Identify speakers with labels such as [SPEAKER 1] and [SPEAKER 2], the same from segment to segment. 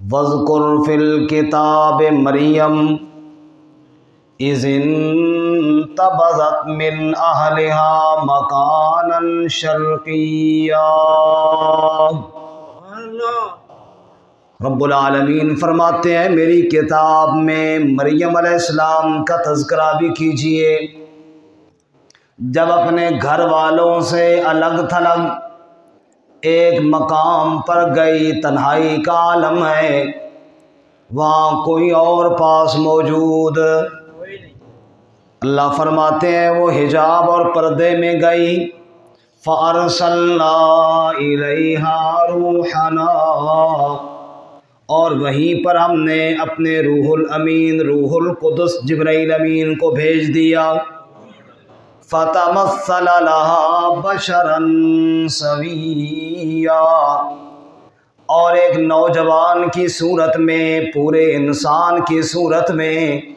[SPEAKER 1] वज़कुर fill किताब मरियम इज़िन तबज़त मिन अहलिहा मकानन शर्क़िय्या। रब्बुल आलमीन फरमाते हैं मेरी किताब में मरियम अलैहिस्सलाम का तज़किरा भी कीजिए। जब अपने घर वालों से अलग थलग एक मकाम पर गई, तन्हाई का आलम है, वहाँ कोई और पास मौजूद। अल्लाह फरमाते हैं वो हिजाब और पर्दे में गई। फ़अरसलना इलैहा रूहना, और वहीं पर हमने अपने रूहुल अमीन रूहुल कुदस जिब्राइल अमीन को भेज दिया। फ़तमस्सल लहा बशरन सविय्या, और एक नौजवान की सूरत में, पूरे इंसान की सूरत में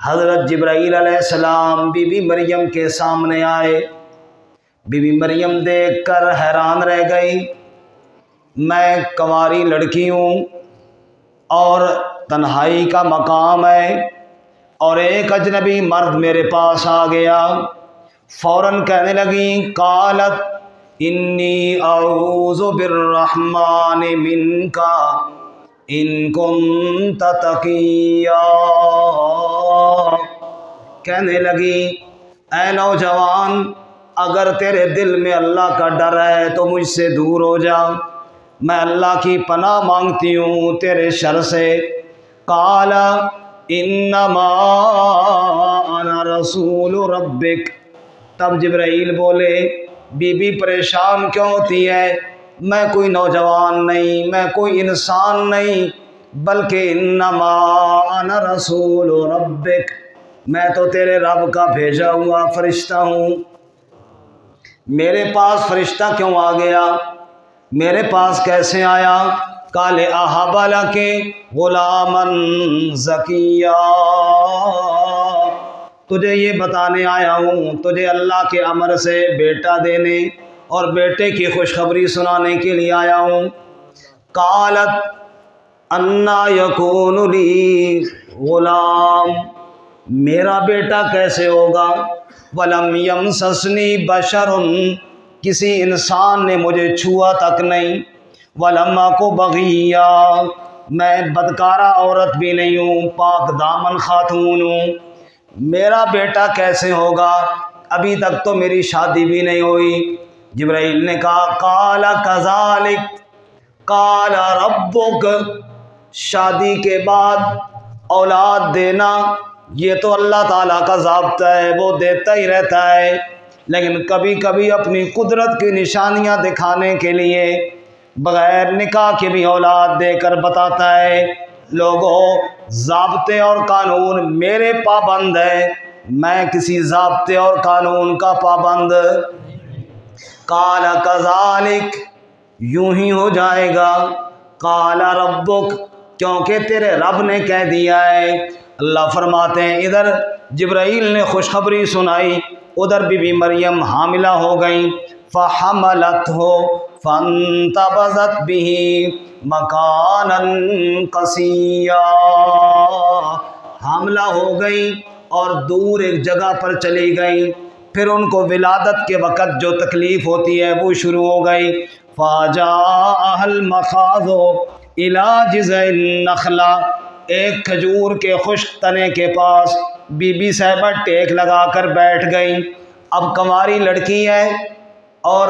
[SPEAKER 1] हज़रत जिब्राइल अलैहिस्सलाम बीबी मरियम के सामने आए। बीबी मरियम देखकर हैरान रह गई। मैं कंवारी लड़की हूँ और तन्हाई का मकाम है, और एक अजनबी मर्द मेरे पास आ गया। फ़ौरन कहने लगी, कालत इन्नी अऊज़ु बिर्रहमानि मिनका इन कुन्त तक़िय्या। कहने लगी, ऐ नौजवान, अगर तेरे दिल में अल्लाह का डर है तो मुझसे दूर हो जा। मैं अल्लाह की पनाह मांगती हूँ तेरे शर से। काला इन्नमा अना रसूल रब्बिक। तब जिब्राइल बोले, बीबी परेशान क्यों होती है? मैं कोई नौजवान नहीं, मैं कोई इंसान नहीं, बल्कि इन्नमा अना रसूल रब्बिक, मैं तो तेरे रब का भेजा हुआ फरिश्ता हूँ। मेरे पास फरिश्ता क्यों आ गया? मेरे पास कैसे आया? काले अहबला के गुलामन ज़किया, तुझे ये बताने आया हूँ, तुझे अल्लाह के अमर से बेटा देने और बेटे की खुशखबरी सुनाने के लिए आया हूँ। कालत अन्ना यकूनु ली गुलाम, मेरा बेटा कैसे होगा? वलम यमससनी बशरुन, किसी इंसान ने मुझे छुआ तक नहीं। वलम्मा को बगिया, मैं बदकारा औरत भी नहीं हूँ, पाक दामन खातून हूँ। मेरा बेटा कैसे होगा? अभी तक तो मेरी शादी भी नहीं हुई। जिब्राइल ने कहा, काला कज़ालिक काला रब्बुक, शादी के बाद औलाद देना ये तो अल्लाह ताला का ज़ाब्ता है, वो देता ही रहता है, लेकिन कभी कभी अपनी कुदरत की निशानियां दिखाने के लिए बग़ैर निकाह के भी औलाद देकर बताता है, लोगों ज़ाब्ते और कानून मेरे पाबंद है, मैं किसी ज़ाब्ते और कानून का पाबंद। काला कज़ालिक, यूं ही हो जाएगा। काला रब्बुक, क्योंकि तेरे रब ने कह दिया है। अल्लाह फरमाते हैं इधर जिब्राइल ने खुशखबरी सुनाई, उधर बीबी मरियम हामिला हो गई। फ़हमलत हो फ़न्तबज़त बिही मकानन क़सिय्या, हामिला हो गई और दूर एक जगह पर चली गई। फिर उनको विलादत के वक़्त जो तकलीफ़ होती है वो शुरू हो गई। फ़ाजाअहल मखाज़ो इला जिज़इन नखला, एक खजूर के खुश्क तने के पास बीबी साहिबा टेक लगा कर बैठ गई। अब कंवारी लड़की है और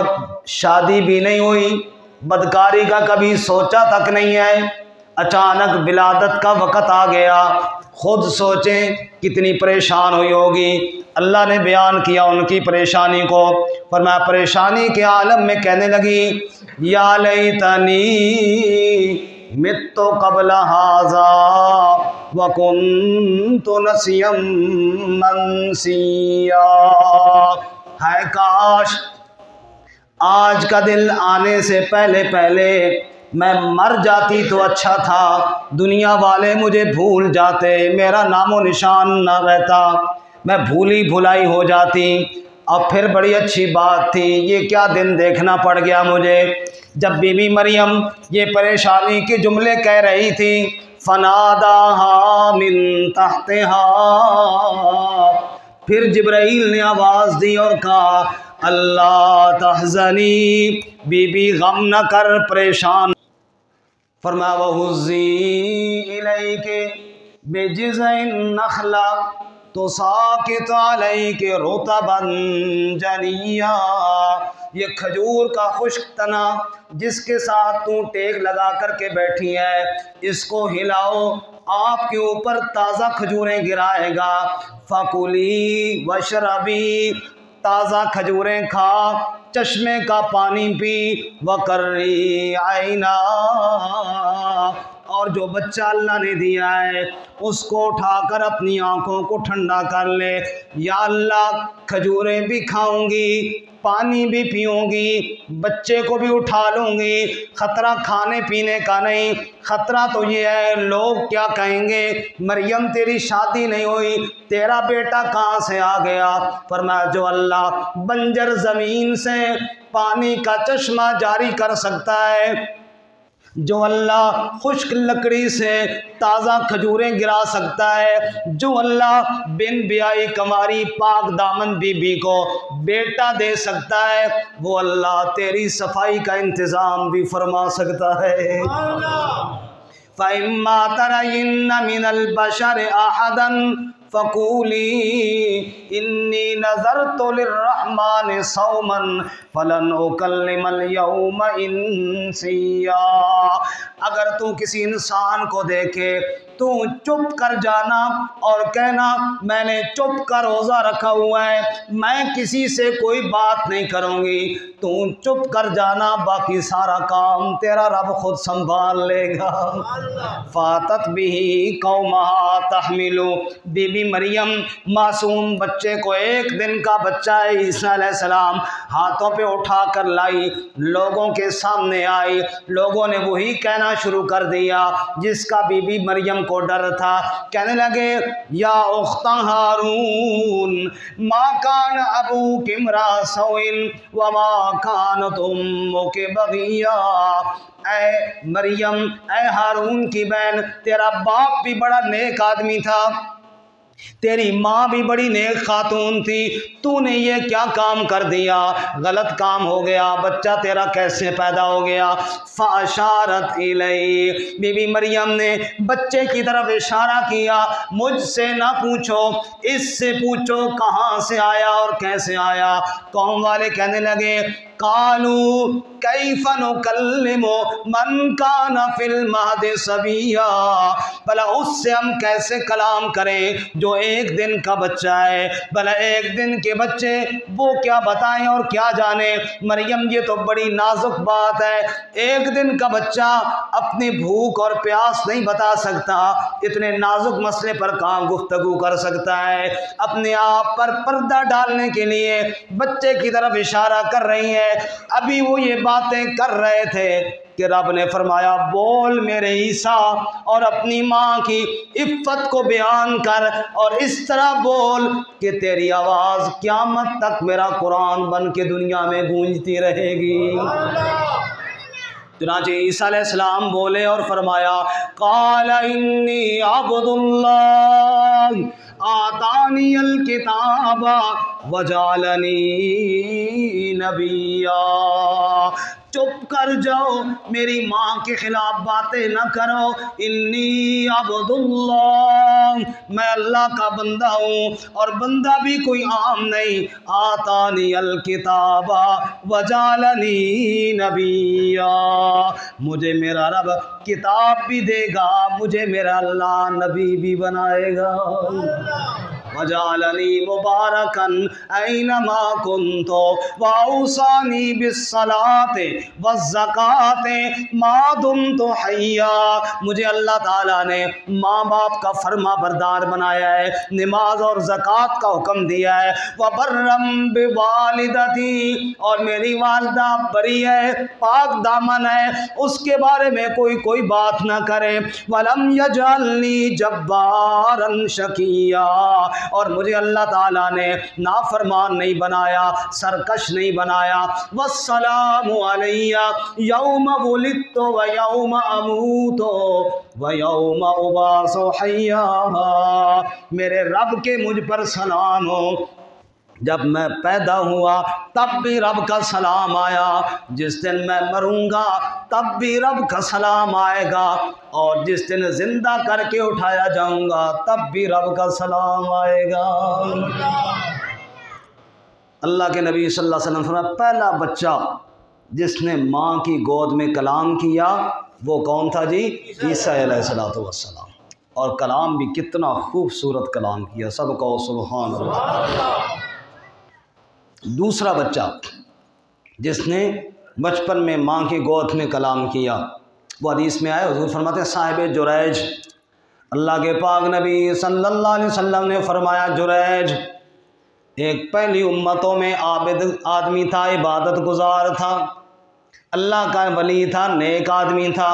[SPEAKER 1] शादी भी नहीं हुई, बदकारी का कभी सोचा तक नहीं है, अचानक विलादत का वक़्त आ गया। खुद सोचें कितनी परेशान हुई होगी। अल्लाह ने बयान किया उनकी परेशानी को, फरमाया परेशानी के आलम में कहने लगी, या लैतनी मित्तु क़ब्ल हाज़ा व कुन्तु नसियम मनसिया। हाय काश आज का दिन आने से पहले पहले मैं मर जाती तो अच्छा था, दुनिया वाले मुझे भूल जाते, मेरा नामो निशान न रहता, मैं भूली भुलाई हो जाती। अब फिर बड़ी अच्छी बात थी, ये क्या दिन देखना पड़ गया मुझे। जब बीबी मरियम ये परेशानी के जुमले कह रही थी, फनादाहा मिन तहतिहा, फिर जिब्राइल ने आवाज़ दी और कहा, अल्लाह तहज़नी, बीबी गम न कर, परेशान। फरमाया वहुज़्ज़ी इलैके बिजिज़इन नख़ला तुसाक़ित अलैके रुतबन जनिया, ये खजूर का खुश्क तना जिसके साथ तू टेक लगा कर के बैठी है, इसको हिलाओ, आपके ऊपर ताज़ा खजूरें गिराएगा। फ़कुली वशरबी, ताज़ा खजूरें खा, चश्मे का पानी पी, वकर्री आईना, और जो बच्चा अल्लाह ने दिया है उसको उठाकर अपनी आंखों को ठंडा कर ले। या अल्लाह, खजूरें भी खाऊंगी, पानी भी पीऊंगी, बच्चे को भी उठा लूँगी, ख़तरा खाने पीने का नहीं, ख़तरा तो ये है लोग क्या कहेंगे, मरियम तेरी शादी नहीं हुई, तेरा बेटा कहाँ से आ गया। फरमाया जो अल्लाह बंजर ज़मीन से पानी का चश्मा जारी कर सकता है, जो अल्लाह खुश्क लकड़ी से ताज़ा खजूरें गिरा सकता है, जो अल्लाह बिन ब्याई कमारी पाक दामन बीबी को बेटा दे सकता है, वो अल्लाह तेरी सफाई का इंतज़ाम भी फरमा सकता है। फ़इम्मा तरयिन्न मिनल बशरि अहदन फ़क़ूली इन्नी नज़रतु लिर्रहमानि सौमन फ़लन उकल्लिमल यौम इंसिया, अगर तू किसी इंसान को देखे तू चुप कर जाना और कहना मैंने चुप कर रोज़ा रखा हुआ है, मैं किसी से कोई बात नहीं करूँगी, तू चुप कर जाना, बाकी सारा काम तेरा रब खुद संभाल लेगा। फातत बिही कौमहा तहमिलु, बीबी मरियम मासूम बच्चे को, एक दिन का बच्चा है ईसा अलैहिस्सलाम, हाथों पे उठा कर लाई, लोगों के सामने आई, लोगों ने वही कहना शुरू कर दिया जिसका बीबी मरियम को डर था। कहने लगे या उख्ता हारून मा कान अबूकी इम्रा सौइन व मा कानत उम्मुकी बगिया, ऐ मरियम, ऐ हारून की बहन, तेरा बाप भी बड़ा नेक आदमी था, तेरी माँ भी बड़ी नेक खातून थी, तूने ये क्या काम कर दिया, गलत काम हो गया, बच्चा तेरा कैसे पैदा हो गया। फ़अशारत इलैहि, बीबी मरियम ने बच्चे की तरफ इशारा किया, मुझसे ना पूछो, इससे पूछो कहाँ से आया और कैसे आया। कौम वाले कहने लगे कालू कैफ़ नुकल्लिमु मन काना फिल महदि सबिया, भला उससे हम कैसे कलाम करें जो एक दिन का बच्चा है, भला एक दिन के बच्चे वो क्या बताएं और क्या जाने। मरियम ये तो बड़ी नाजुक बात है, एक दिन का बच्चा अपनी भूख और प्यास नहीं बता सकता, इतने नाजुक मसले पर कहाँ गुफ्तगू कर सकता है। अपने आप पर पर्दा डालने के लिए बच्चे की तरफ इशारा कर रही है। अभी वो ये बातें कर रहे थे कि रब ने फरमाया बोल मेरे ईसा और अपनी माँ की इफ़्फ़त को बयान कर और इस तरह बोल कि तेरी आवाज़ क़यामत तक मेरा कुरान बन के दुनिया में गूंजती रहेगी। चुनांचे ईसा अलैहिस्सलाम बोले और फरमाया क़ाला इन्नी अब्दुल्लाह आतानियल किताबा वजालनी नबिया। चुप कर जाओ, मेरी माँ के खिलाफ बातें न करो। इन्नी अब्दुल्लाह, मैं अल्लाह का बंदा हूँ और बंदा भी कोई आम नहीं। आतानी अल किताबा वजालनी नबिया, मुझे मेरा रब किताब भी देगा, मुझे मेरा अल्लाह नबी भी बनाएगा। वजालनी मुबारकन ऐनमा कुन्तु वऔसानी बिस्सलाते वज़्ज़काते मा दुम्तु हय्या, मुझे अल्लाह ताला ने माँ बाप का फर्मा बरदार बनाया है, नमाज और ज़कात का हुक्म दिया है। वबर्रम बिवालिदती, और मेरी वालिदा बरी है, पाक दामन है, उसके बारे में कोई बात ना करे। वलम यजअलनी जब्बारन शकिया, और मुझे अल्लाह ताला ने नाफरमान नहीं बनाया, सरकश नहीं बनाया। वस्सलामु अलैया यौम वुलिदतु व यौम अमूतु व यौम उबासु हय्या। मेरे रब के मुझ पर सलाम हो, जब मैं पैदा हुआ तब भी रब का सलाम आया, जिस दिन मैं मरूंगा तब भी रब का सलाम आएगा, और जिस दिन जिंदा करके उठाया जाऊंगा तब भी रब का सलाम आएगा। अल्लाह के नबी सल्लल्लाहु अलैहि वसल्लम फरमाया, पहला बच्चा जिसने माँ की गोद में कलाम किया वो कौन था जी? ईसा अलैहिस्सलातु वस्सलाम। और कलाम भी कितना खूबसूरत कलाम किया, सब कहो सुभान अल्लाह। दूसरा बच्चा जिसने बचपन में माँ की गोद में कलाम किया, वो हदीस में आए, हुजूर फरमाते हैं साहिब जुरैज, अल्लाह के पाक नबी सल्लल्लाहु अलैहि वसल्लम ने फरमाया, जुरैज एक पहली उम्मतों में आबिद आदमी था, इबादत गुजार था, अल्लाह का वली था, नेक आदमी था,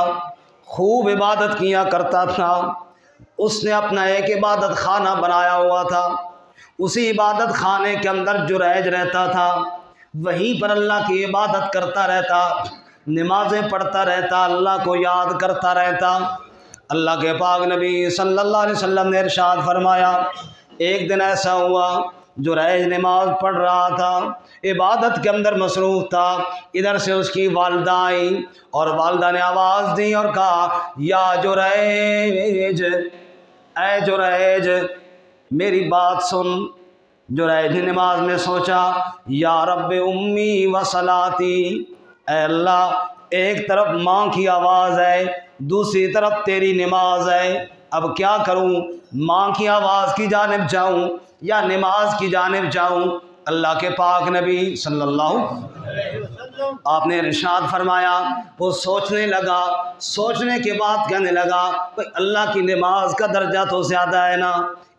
[SPEAKER 1] खूब इबादत किया करता था। उसने अपना एक इबादत खाना बनाया हुआ था, उसी इबादत खाने के अंदर जुरैज रहता था, वहीं पर अल्लाह की इबादत करता रहता, नमाज़ें पढ़ता रहता, अल्लाह को याद करता रहता। अल्लाह के पाक नबी सल्लल्लाहु अलैहि वसल्लम ने इरशाद फरमाया, एक दिन ऐसा हुआ जुरैज नमाज पढ़ रहा था, इबादत के अंदर मसरूफ़ था, इधर से उसकी वालदा आई और वालदा ने आवाज़ दी और कहा, या जुरैज, ऐ जुरैज मेरी बात सुन। जुरैज ने नमाज में सोचा, या रब्बे उम्मी व सलाती, ऐ अल्लाह एक तरफ माँ की आवाज़ है, दूसरी तरफ तेरी नमाज है, अब क्या करूँ? माँ की आवाज़ की जानिब जाऊँ या नमाज की जानिब जाऊँ? अल्लाह के पाक नबी सल्लल्लाहु आपने इरशाद फरमाया, वो सोचने लगा, सोचने के बाद कहने लगा, भाई अल्लाह की नमाज का दर्जा तो ज़्यादा है ना,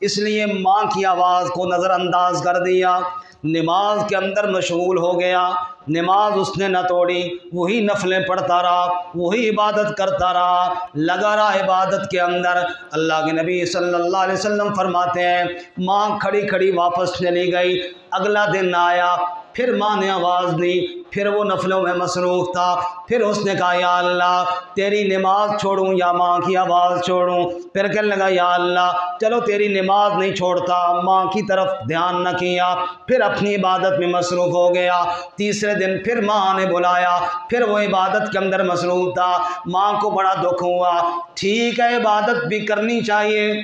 [SPEAKER 1] इसलिए माँ की आवाज़ को नज़रअंदाज कर दिया, नमाज के अंदर मशगूल हो गया। नमाज उसने न तोड़ी, वही नफलें पढ़ता रहा, वही इबादत करता रहा, लगा रहा इबादत के अंदर। अल्लाह के नबी सल्लल्लाहु अलैहि वसल्लम फरमाते हैं, माँ खड़ी खड़ी वापस चली गई। अगला दिन आया, फिर माँ ने आवाज़ दी, फिर वो नफलों में मसरूफ़ था, फिर उसने कहा, या अल्लाह तेरी नमाज छोड़ूं या माँ की आवाज़ छोड़ूं? फिर कहने लगा, या अल्लाह चलो तेरी नमाज नहीं छोड़ता, माँ की तरफ ध्यान न किया, फिर अपनी इबादत में मसरूफ़ हो गया। तीसरे दिन फिर माँ ने बुलाया, फिर वो इबादत के अंदर मसरूफ़ था। माँ को बड़ा दुख हुआ, ठीक है इबादत भी करनी चाहिए,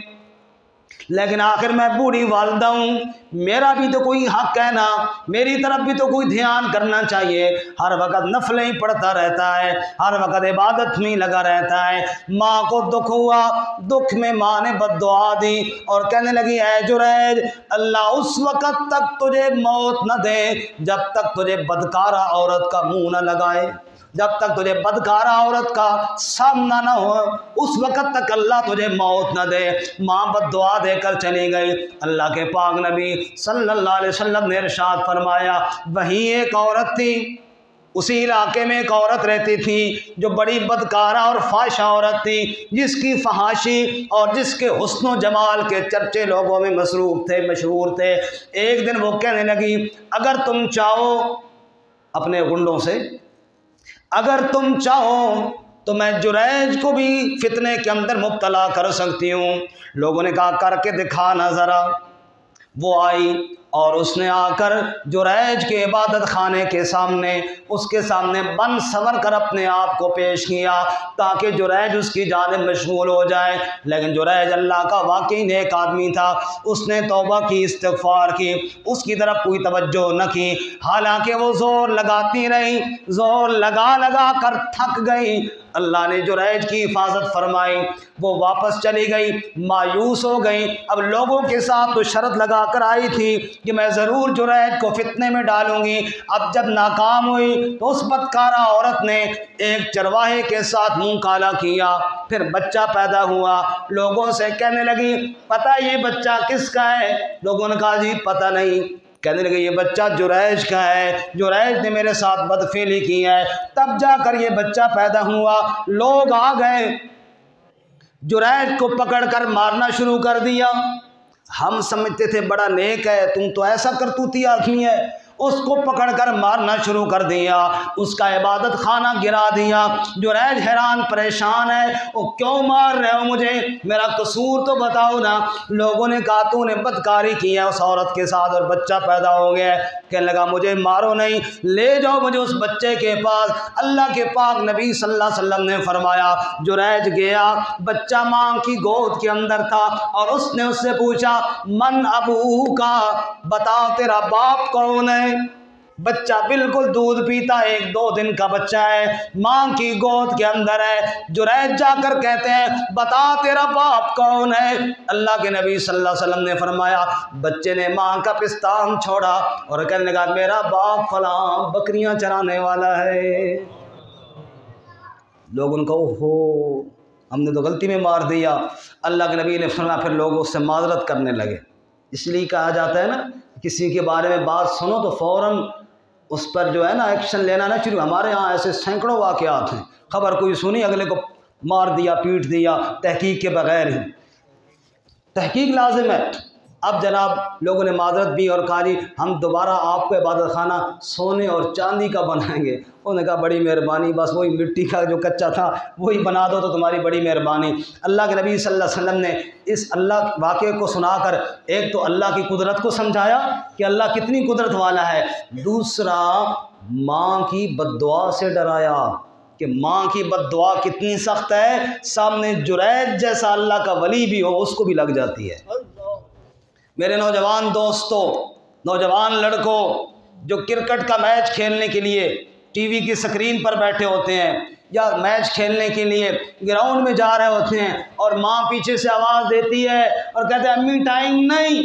[SPEAKER 1] लेकिन आखिर मैं बूढ़ी वालदा हूँ, मेरा भी तो कोई हक है ना, मेरी तरफ भी तो कोई ध्यान करना चाहिए। हर वक्त नफलें ही पढ़ता रहता है, हर वक्त इबादत में लगा रहता है। माँ को दुख हुआ, दुख में माँ ने बद्दुआ दी और कहने लगी, ऐ जुरैज अल्लाह उस वक़्त तक तुझे मौत न दे जब तक तुझे बदकारा औरत का मुँह न लगाए, जब तक तुझे बदकारा औरत का सामना न हो, उस वक़्त तक अल्लाह तुझे मौत न दे। माँ बद्दुआ देकर चली गई। अल्लाह के पाक नबी सल्लल्लाहु अलैहि वसल्लम ने इरशाद फरमाया, वहीं एक औरत थी, उसी इलाके में एक औरत रहती थी जो बड़ी बदकारा और फाहिशा औरत थी, जिसकी फहाशी और जिसके हुस्न जमाल के चर्चे लोगों में मसरूफ़ थे, मशहूर थे। एक दिन वो कहने लगी, अगर तुम चाहो, अपने गुंडों से, अगर तुम चाहो तो मैं जुरैज को भी फितने के अंदर मुब्तला कर सकती हूँ। लोगों ने कहा, करके दिखा ना ज़रा। वो आई और उसने आकर जुरैज के इबादत खाने के सामने, उसके सामने बन सवर कर अपने आप को पेश किया ताकि जुरैज उसकी जानिब मशगूल हो जाए। लेकिन जुरैज अल्लाह का वाकई नेक आदमी था, उसने तौबा की, इस्तिग़फ़ार की, उसकी तरफ कोई तवज्जो न की। हालांकि वो ज़ोर लगाती रही, ज़ोर लगा लगा कर थक गई। अल्लाह ने जुरैज की हिफाजत फरमाई, वो वापस चली गई, मायूस हो गई। अब लोगों के साथ तो शर्त लगा कर आई थी कि मैं ज़रूर जुरैज को फितने में डालूंगी। अब जब नाकाम हुई तो उस बदकारा औरत ने एक चरवाहे के साथ मुंह काला किया, फिर बच्चा पैदा हुआ। लोगों से कहने लगी, पता है ये बच्चा किसका है? लोगों ने कहा, जी पता नहीं। कहने लगे, ये बच्चा जुरैज का है, जुरैज ने मेरे साथ बदफेली की है, तब जाकर ये बच्चा पैदा हुआ। लोग आ गए, जुरैज को पकड़कर मारना शुरू कर दिया। हम समझते थे बड़ा नेक है, तुम तो ऐसा करतूती आदमी है। उसको पकड़कर मारना शुरू कर दिया, उसका इबादत खाना गिरा दिया। जुरैज हैरान परेशान है, वो क्यों मार रहे हो मुझे, मेरा कसूर तो बताओ ना। लोगों ने कहा तूने बदकारी की है उस औरत के साथ और बच्चा पैदा हो गया है। कहने लगा मुझे मारो नहीं, ले जाओ मुझे उस बच्चे के पास। अल्लाह के पाक नबी सल्लल्लाहु अलैहि वसल्लम ने फरमाया, जुरैज गया, बच्चा माँ की गोद के अंदर था और उसने उससे पूछा मन अबू का, बताओ तेरा बाप कौन है। बच्चा बिल्कुल दूध पीता, 1-2 दिन का बच्चा है, माँ की गोद के अंदर है। जुरैज जाकर कहते हैं बता तेरा बाप कौन है। अल्लाह के नबी सल्लल्लाहु अलैहि वसल्लम ने फरमाया, बच्चे ने माँ का पिस्तान छोड़ा और कहने लगा मेरा बाप फलां बकरियां चराने वाला है। लोग उनको ओहो हमने तो गलती में मार दिया। अल्लाह के नबी ने फरमाया, फिर लोग उससे माजरत करने लगे। इसलिए कहा जाता है ना, किसी के बारे में बात सुनो तो फ़ौरन उस पर जो है ना एक्शन लेना ना शुरू। हमारे यहाँ ऐसे सैकड़ों वाक़यात हैं, खबर कोई सुनी अगले को मार दिया पीट दिया, तहकीक के बगैर ही। तहकीक लाजिम है। अब जनाब लोगों ने माजरत भी और कहा जी हम दोबारा आपको इबादत खाना सोने और चांदी का बनाएंगे। उन्होंने कहा बड़ी मेहरबानी, बस वही मिट्टी का जो कच्चा था वही बना दो तो तुम्हारी बड़ी मेहरबानी। अल्लाह के नबी सल्लल्लाहु अलैहि वसल्लम ने इस अल्लाह वाक़े को सुनाकर एक तो अल्लाह की कुदरत को समझाया कि अल्लाह कितनी कुदरत वाला है, दूसरा माँ की बद्दुआ से डराया कि माँ की बद्दुआ कितनी सख्त है, सामने जुरैज जैसा अल्लाह का वली भी हो उसको भी लग जाती है। मेरे नौजवान दोस्तों, नौजवान लड़कों जो क्रिकेट का मैच खेलने के लिए टीवी की स्क्रीन पर बैठे होते हैं या मैच खेलने के लिए ग्राउंड में जा रहे होते हैं और माँ पीछे से आवाज़ देती है और कहते हैं अम्मी टाइम नहीं,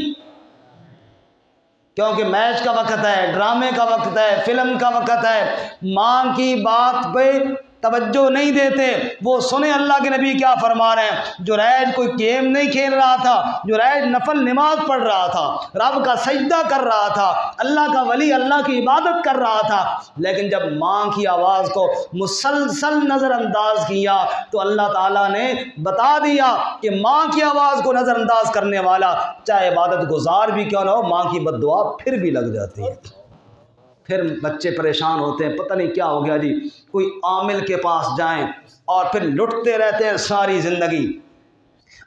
[SPEAKER 1] क्योंकि मैच का वक्त है, ड्रामे का वक्त है, फिल्म का वक्त है। माँ की बात पे तवज्जो नहीं देते। वो सुने अल्लाह के नबी क्या फरमा रहे हैं। जुरैज कोई गेम नहीं खेल रहा था, जुरैज नफल नमाज पढ़ रहा था, रब का सजदा कर रहा था, अल्लाह का वली अल्लाह की इबादत कर रहा था। लेकिन जब माँ की आवाज़ को मुसलसल नज़रअंदाज किया तो अल्लाह ताला ने बता दिया कि माँ की आवाज़ को नज़रअंदाज करने वाला चाहे इबादत गुजार भी क्यों ना हो, माँ की बद्दुआ फिर भी लग जाती है। फिर बच्चे परेशान होते हैं, पता नहीं क्या हो गया जी, कोई आमिल के पास जाएं और फिर लुटते रहते हैं सारी ज़िंदगी।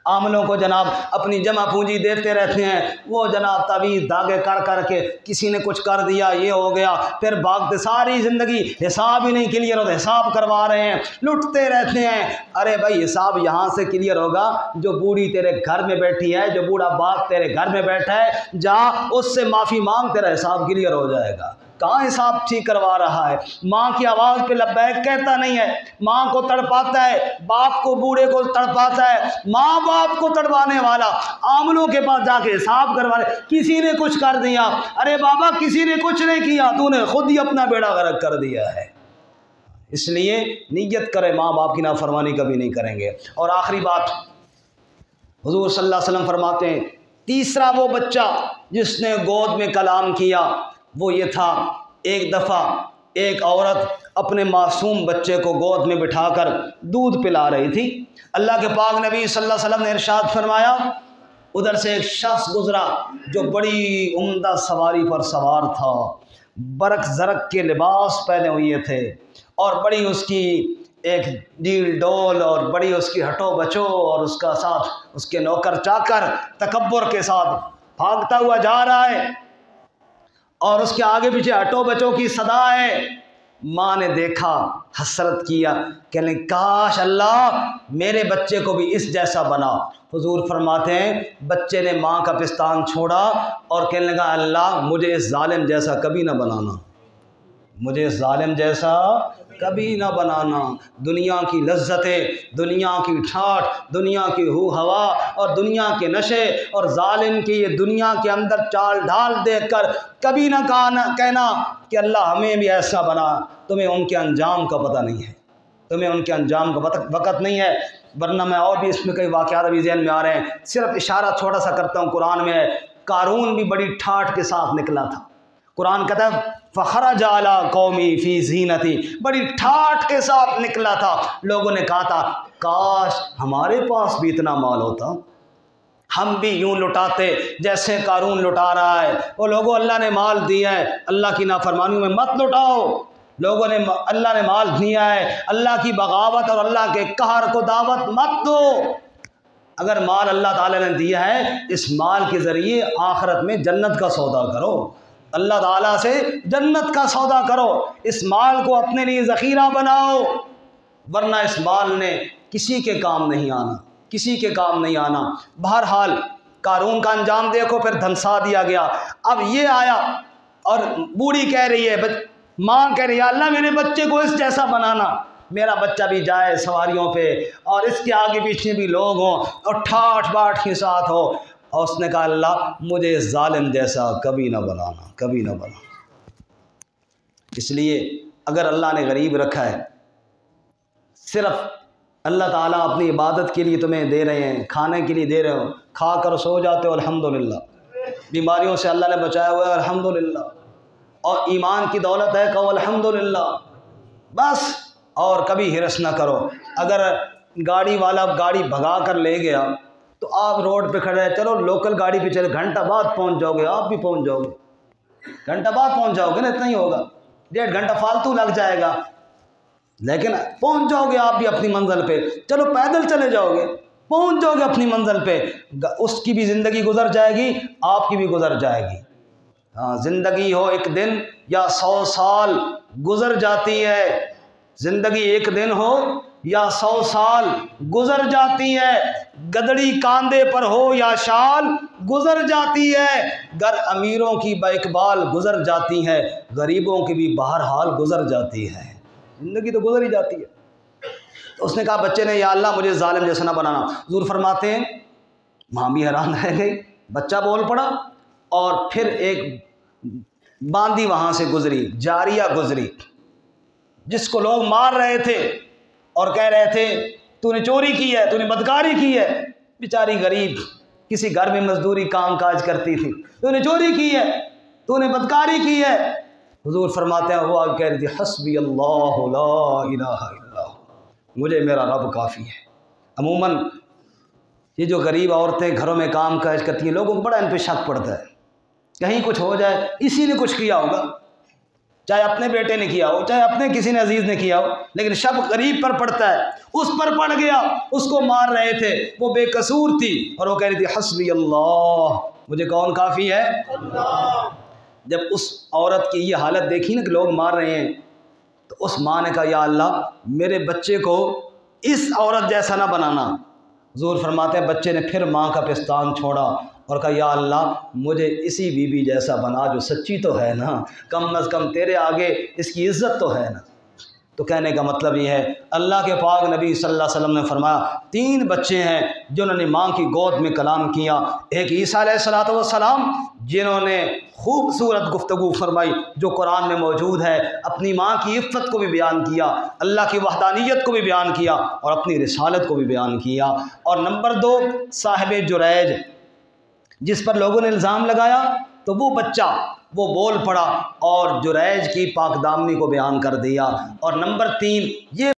[SPEAKER 1] आमिलों को जनाब अपनी जमा पूंजी देते रहते हैं, वो जनाब तवीज़ धागे कर कर के किसी ने कुछ कर दिया, ये हो गया, फिर भागते सारी ज़िंदगी, हिसाब ही नहीं क्लियर होता, हिसाब करवा रहे हैं, लुटते रहते हैं। अरे भाई हिसाब यहाँ से क्लियर होगा जो बूढ़ी तेरे घर में बैठी है, जो बूढ़ा बाप तेरे घर में बैठा है, जा उससे माफ़ी मांग, तेरा हिसाब क्लियर हो जाएगा। कहाँ हिसाब ठीक करवा रहा है। माँ की आवाज़ पे लब्बैक कहता नहीं है, माँ को तड़पाता है, बाप को बूढ़े को तड़पाता है, माँ बाप को तड़पाने वाला आमलों के पास जाके हिसाब करवाने। किसी ने कुछ कर दिया, अरे बाबा किसी ने कुछ नहीं किया, तूने खुद ही अपना बेड़ा गर्क कर दिया है। इसलिए नीयत करे माँ बाप की नाफरमानी कभी नहीं करेंगे। और आखिरी बात हुजूर सल्लल्लाहु अलैहि वसल्लम फरमाते हैं, तीसरा वो बच्चा जिसने गोद में कलाम किया वो ये था, एक दफ़ा एक औरत अपने मासूम बच्चे को गोद में बिठाकर दूध पिला रही थी। अल्लाह के पाक नबी सल्लल्लाहु अलैहि वसल्लम ने इरशाद फरमाया, उधर से एक शख्स गुजरा जो बड़ी उम्दा सवारी पर सवार था, बरक ज़रक के लिबास पहने हुए थे और बड़ी उसकी एक डील डोल और बड़ी उसकी हटो बचो और उसका साथ उसके नौकर चाकर तकब्बुर के साथ भागता हुआ जा रहा है और उसके आगे पीछे हटो बचो की सदा है। माँ ने देखा, हसरत किया, कहने काश अल्लाह मेरे बच्चे को भी इस जैसा बना। हुजूर फरमाते हैं बच्चे ने माँ का पिस्तान छोड़ा और कहने लगा अल्लाह मुझे इस जालिम जैसा कभी ना बनाना, मुझे इस जालिम जैसा कभी ना बनाना। दुनिया की लज्जतें, दुनिया की ठाठ, दुनिया की हू हवा और दुनिया के नशे और जालिम की ये दुनिया के अंदर चाल ढाल देखकर कभी ना कहना कि अल्लाह हमें भी ऐसा बना। तुम्हें उनके अंजाम का पता नहीं है, तुम्हें उनके अंजाम का वक़्त नहीं है। वरना मैं और भी इसमें कई वाक़यात अभी ज़हन में आ रहे हैं, सिर्फ इशारा छोटा सा करता हूँ। कुरान में कारून भी बड़ी ठाठ के साथ निकला था। कुरान कहता है फ़खरज अला कौमी फ़ी ज़ीनती, बड़ी ठाठ के साथ निकला था। लोगों ने कहा था काश हमारे पास भी इतना माल होता, हम भी यूं लुटाते जैसे कारून लुटा रहा है। वो लोगों, अल्लाह ने माल दिया है, अल्लाह की नाफरमानियों में मत लुटाओ। लोगों ने, अल्लाह ने माल दिया है, अल्लाह की बगावत और अल्लाह के कहर को दावत मत दो। अगर माल अल्लाह ताला ने दिया है, इस माल के ज़रिए आखिरत में जन्नत का सौदा करो, अल्लाह ताला से जन्नत का सौदा करो। इस माल को अपने लिए ज़ख़ीरा बनाओ, वरना इस माल ने किसी के काम नहीं आना, किसी के काम नहीं आना। बहरहाल कारून का अंजाम देखो, फिर धंसा दिया गया। अब ये आया और बूढ़ी कह रही है, माँ कह रही है, अल्लाह मेरे बच्चे को इस जैसा बनाना, मेरा बच्चा भी जाए सवारियों पे और इसके आगे पीछे भी लोग हों और ठाठ बाट के साथ हो। और उसने कहा, अल्लाह मुझे इस जालिम जैसा कभी ना बनाना, कभी ना बनाना। इसलिए अगर अल्लाह ने गरीब रखा है, सिर्फ अल्लाह ताला अपनी इबादत के लिए तुम्हें दे रहे हैं, खाने के लिए दे रहे हो, खा कर सो जाते हो अल्हम्दुलिल्लाह, बीमारियों से अल्लाह ने बचाया हुआ है अल्हम्दुलिल्लाह, और ईमान की दौलत है, कहो अल्हम्दुलिल्लाह, बस। और कभी हिरस ना करो। अगर गाड़ी वाला गाड़ी भगा कर ले गया तो आप रोड पे खड़े हैं, चलो लोकल गाड़ी पे चले, घंटा बाद पहुंच जाओगे, आप भी पहुंच जाओगे, घंटा बाद पहुंच जाओगे ना, इतना ही होगा, 1.5 घंटा फालतू लग जाएगा, लेकिन पहुंच जाओगे आप भी अपनी मंजिल पे। चलो पैदल चले जाओगे, पहुंच जाओगे अपनी मंजिल पे, उसकी भी ज़िंदगी गुजर जाएगी, आपकी भी गुजर जाएगी। हाँ, ज़िंदगी हो एक दिन या 100 साल गुजर जाती है, ज़िंदगी एक दिन हो या 100 साल गुजर जाती है, गदड़ी कांधे पर हो या शाल गुजर जाती है। गर अमीरों की बैकबाल गुजर जाती है, गरीबों की भी बहरहाल गुजर जाती है, ज़िंदगी तो गुजर ही जाती है। तो उसने कहा बच्चे ने, या अल्लाह मुझे जालिम जैसा ना बनाना। हुज़ूर फरमाते हैं, माँ भी हैरान रह गई, बच्चा बोल पड़ा, और फिर एक बांदी वहाँ से गुजरी, जारिया गुजरी, जिसको लोग मार रहे थे और कह रहे थे तूने चोरी की है, तूने बदकारी की है। बेचारी गरीब किसी घर में मजदूरी काम काज करती थी, तूने चोरी की है, तूने बदकारी की है। हुजूर फरमाते हैं, वो आगे कह रही थी, हस्बी अल्लाह ला इलाहा इल्लल्लाह, मुझे मेरा रब काफ़ी है। अमूमन ये जो गरीब औरतें घरों में काम काज करती हैं, लोगों को बड़ा इन पर शक पड़ता है, कहीं कुछ हो जाए, इसी ने कुछ किया होगा, चाहे अपने बेटे ने किया हो, चाहे अपने किसी ने अजीज़ ने किया हो, लेकिन शक गरीब पर पड़ता है। उस पर पड़ गया, उसको मार रहे थे, वो बेकसूर थी और वो कह रही थी हस्बी अल्लाह, मुझे कौन काफ़ी है, अल्लाह। जब उस औरत की ये हालत देखी ना कि लोग मार रहे हैं, तो उस माँ ने कहा, या अल्लाह मेरे बच्चे को इस औरत जैसा ना बनाना। हुज़ूर फरमाते हैं, बच्चे ने फिर माँ का पिस्तान छोड़ा और कहा, या अल्लाह मुझे इसी बीबी जैसा बना जो सच्ची तो है ना, कम अज़ कम तेरे आगे इसकी इज़्ज़त तो है ना। तो कहने का मतलब ये है, अल्लाह के पाक नबी सल्लल्लाहु अलैहि वसल्लम ने फरमाया, 3 बच्चे हैं जिन्होंने माँ की गोद में कलाम किया। एक ईसा अलैहिस्सलातु वस्सलाम, जिन्होंने खूबसूरत गुफ्तगू फरमाई जो कुरान में मौजूद है, अपनी माँ की इफ़्फ़त को भी बयान किया, अल्लाह की वहदानियत को भी बयान किया और अपनी रिसालत को भी बयान किया। और नंबर 2 साहिब जुरैज, जिस पर लोगों ने इल्ज़ाम लगाया, तो वो बच्चा वो बोल पड़ा और जुरैज की पाकदामनी को बयान कर दिया। और नंबर 3 ये